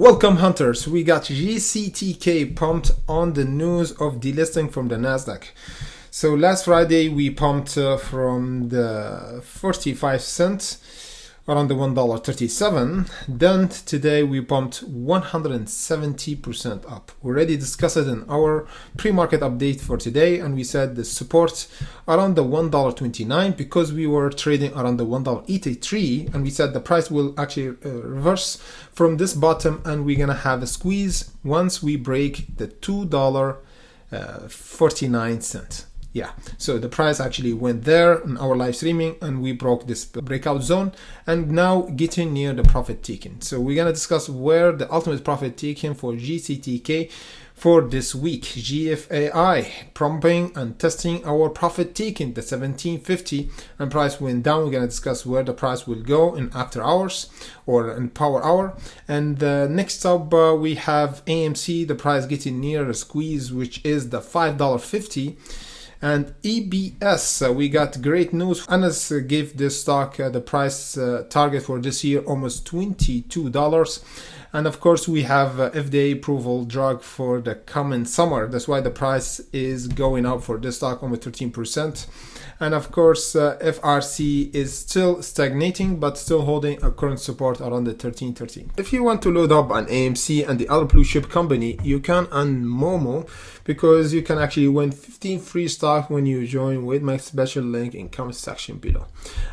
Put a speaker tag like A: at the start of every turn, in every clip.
A: Welcome hunters, we got GCTK pumped on the news of delisting from the Nasdaq. So last Friday we pumped from the 45 cents around the $1.37. Then today we pumped 170% up. We already discussed it in our pre-market update for today, and we said the support around the $1.29 because we were trading around the $1.83, and we said the price will actually reverse from this bottom, and we're gonna have a squeeze once we break the $2.49. Yeah, so the price actually went there in our live streaming and we broke this breakout zone and now getting near the profit taking. So we're gonna discuss where the ultimate profit taking for GCTK for this week. GFAI pumping and testing our profit taking, the 1750, and price went down. We're gonna discuss where the price will go in after hours or in power hour. And next up we have AMC, the price getting near a squeeze, which is the $5.50. And EBS, we got great news. Anas gave this stock the price target for this year almost $22. And of course we have FDA approval drug for the coming summer. That's why the price is going up for this stock almost 13%. And of course FRC is still stagnating but still holding a current support around the 13.13. If you want to load up on AMC and the other blue chip company, you can on Momo, because you can actually win 15 free stocks when you join with my special link in comment section below.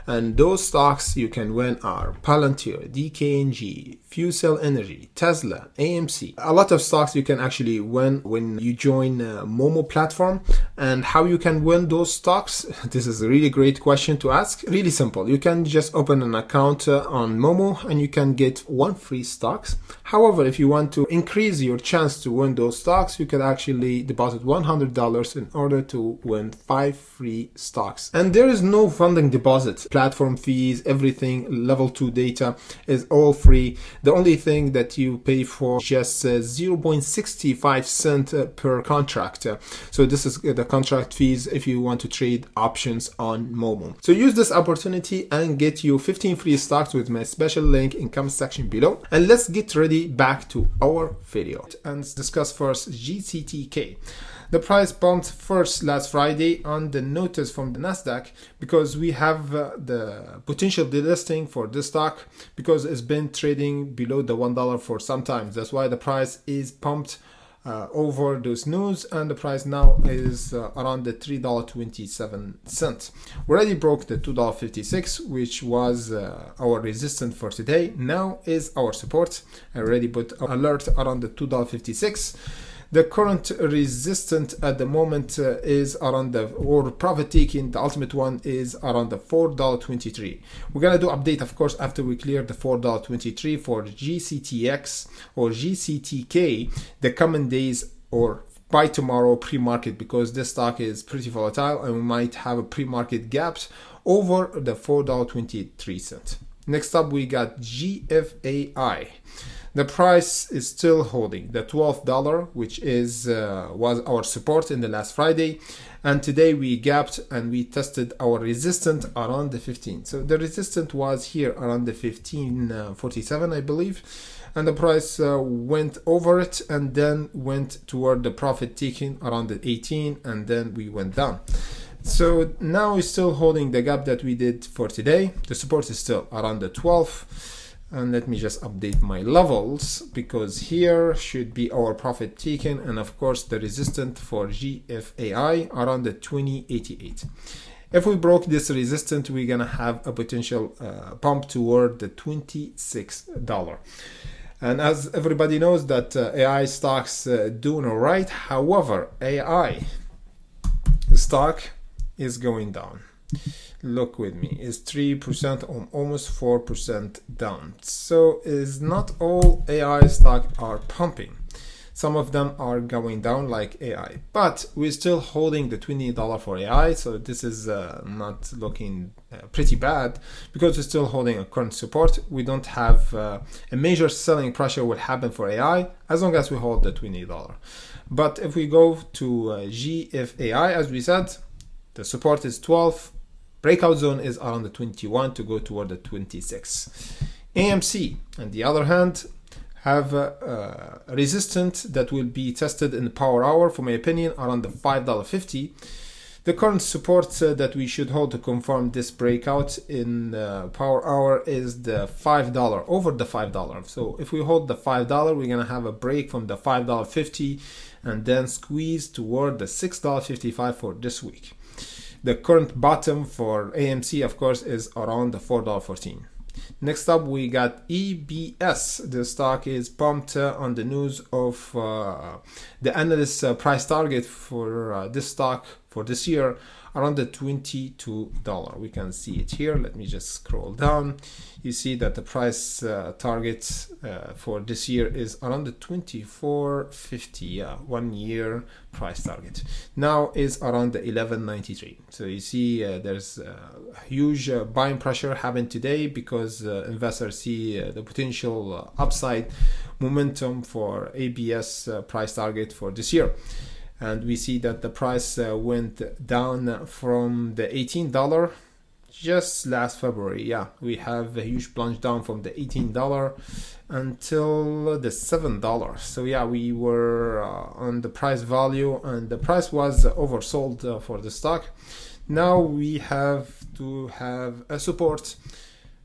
A: And those stocks you can win are Palantir, DKNG, Fuel Energy, Tesla, AMC. A lot of stocks you can actually win when you join Momo platform. And how you can win those stocks? This is a really great question to ask. Really simple. You can just open an account on Momo and you can get 1 free stocks. However, if you want to increase your chance to win those stocks, you can actually deposit $100 in order to win 5 free stocks. And there is no funding deposit. Platform fees, everything, level 2 data is all free. The only thing that you pay for just 0.65 cent per contract. So this is the contract fees if you want to trade options on Momo. So use this opportunity and get you 15 free stocks with my special link in comment section below. And let's get ready back to our video and discuss first GCTK. The price pumped first last Friday on the notice from the Nasdaq because we have the potential delisting for this stock because it's been trading below the $1 for some time. That's why the price is pumped over those news, and the price now is around the $3.27. We already broke the $2.56, which was our resistance for today. Now is our support. I already put alert around the $2.56. The current resistance at the moment is around the, or profit taking, the ultimate one is around the $4.23. We're gonna do update, of course, after we clear the $4.23 for GCTX or GCTK the coming days or by tomorrow pre-market, because this stock is pretty volatile and we might have a pre-market gaps over the $4.23. Next up we got GFAI. The price is still holding the $12, which is was our support in the last Friday, and today we gapped and we tested our resistance around the 15. So the resistance was here around the 15.47, I believe, and the price went over it and then went toward the profit taking around the 18, and then we went down. So now we're still holding the gap that we did for today. The support is still around the 12. And let me just update my levels, because here should be our profit taken, and of course the resistance for GFAI around the 20.88. If we broke this resistance, we're gonna have a potential pump toward the $26. And as everybody knows that AI stocks doing all right. However, AI stock is going down. Look with me, is 3% or almost 4% down. So is not all AI stock are pumping. Some of them are going down like AI, but we're still holding the $20 for AI. So this is not looking pretty bad because we're still holding a current support. We don't have a major selling pressure will happen for AI as long as we hold the $20. But if we go to GFAI, as we said, the support is 12. Breakout zone is around the 21 to go toward the 26. AMC, on the other hand, have a resistance that will be tested in the power hour, for my opinion, around the $5.50. The current support that we should hold to confirm this breakout in power hour is the $5, over the $5. So if we hold the $5, we're going to have a break from the $5.50 and then squeeze toward the $6.55 for this week. The current bottom for AMC, of course, is around the $4.14. Next up, we got EBS. The stock is pumped on the news of the analyst price target for this stock for this year around the $22. We can see it here. Let me just scroll down. You see that the price target for this year is around the $24.50. Yeah, 1 year price target. Now is around the $11.93. So you see there's a huge buying pressure happened today because investors see the potential upside momentum for ABS price target for this year. And we see that the price went down from the $18 just last February. Yeah, we have a huge plunge down from the $18 until the $7. So yeah, we were on the price value and the price was oversold for the stock. Now we have to have a support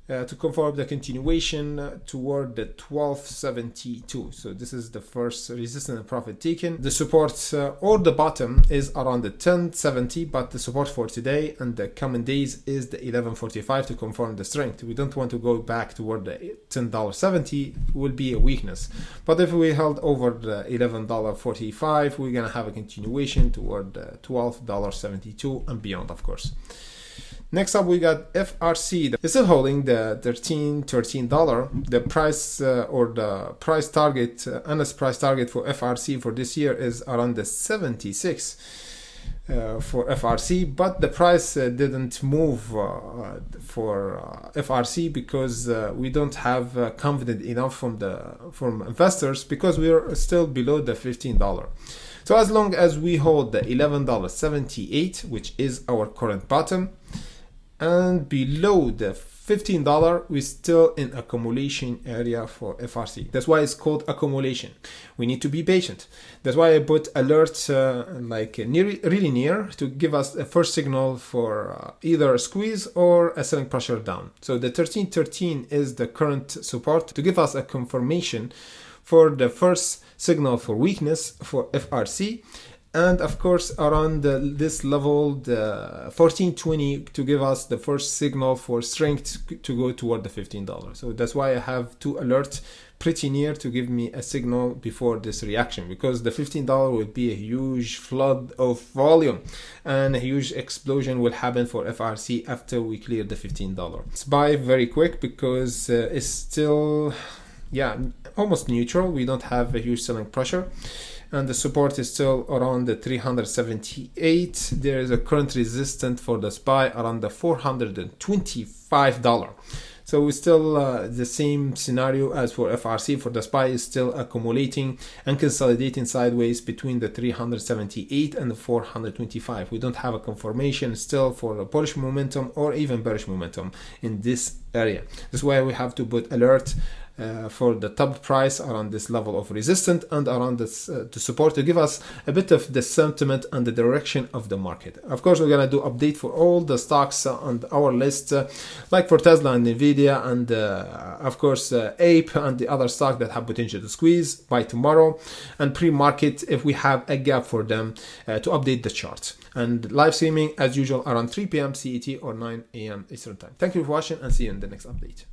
A: to confirm the continuation toward the 1272. So this is the first resistance and profit taken. The support or the bottom is around the 1070, but the support for today and the coming days is the 1145 to confirm the strength. We don't want to go back toward the $10.70, will be a weakness. But if we held over the $11.45, we're gonna have a continuation toward the $12.72 and beyond, of course. Next up, we got FRC. It's still holding the $13. The price or the price target, honest price target for FRC for this year is around the 76 for FRC, but the price didn't move for FRC because we don't have confidence enough from investors because we are still below the $15. So as long as we hold the $11.78, which is our current bottom, and below the $15, we're still in accumulation area for FRC. That's why it's called accumulation. We need to be patient. That's why I put alerts really near to give us a first signal for either a squeeze or a selling pressure down. So the 1313 is the current support to give us a confirmation for the first signal for weakness for FRC. And of course, around this level, the 1420 to give us the first signal for strength to go toward the $15. So that's why I have two alerts pretty near to give me a signal before this reaction, because the $15 would be a huge flood of volume and a huge explosion will happen for FRC after we clear the $15. It's buy very quick because it's still, almost neutral. We don't have a huge selling pressure. And the support is still around the 378. There is a current resistance for the SPY around the $425. So we still the same scenario as for FRC. For the SPY is still accumulating and consolidating sideways between the 378 and the 425. We don't have a confirmation still for a bullish momentum or even bearish momentum in this area. That's why we have to put alert for the top price around this level of resistance and around this to support to give us a bit of the sentiment and the direction of the market. Of course, we're gonna do update for all the stocks on our list, like for Tesla and Nvidia, and of course Ape and the other stock that have potential to squeeze by tomorrow, and pre-market if we have a gap for them to update the chart. And live streaming as usual around 3 p.m. CET or 9 a.m. Eastern time. Thank you for watching and see you in the next update.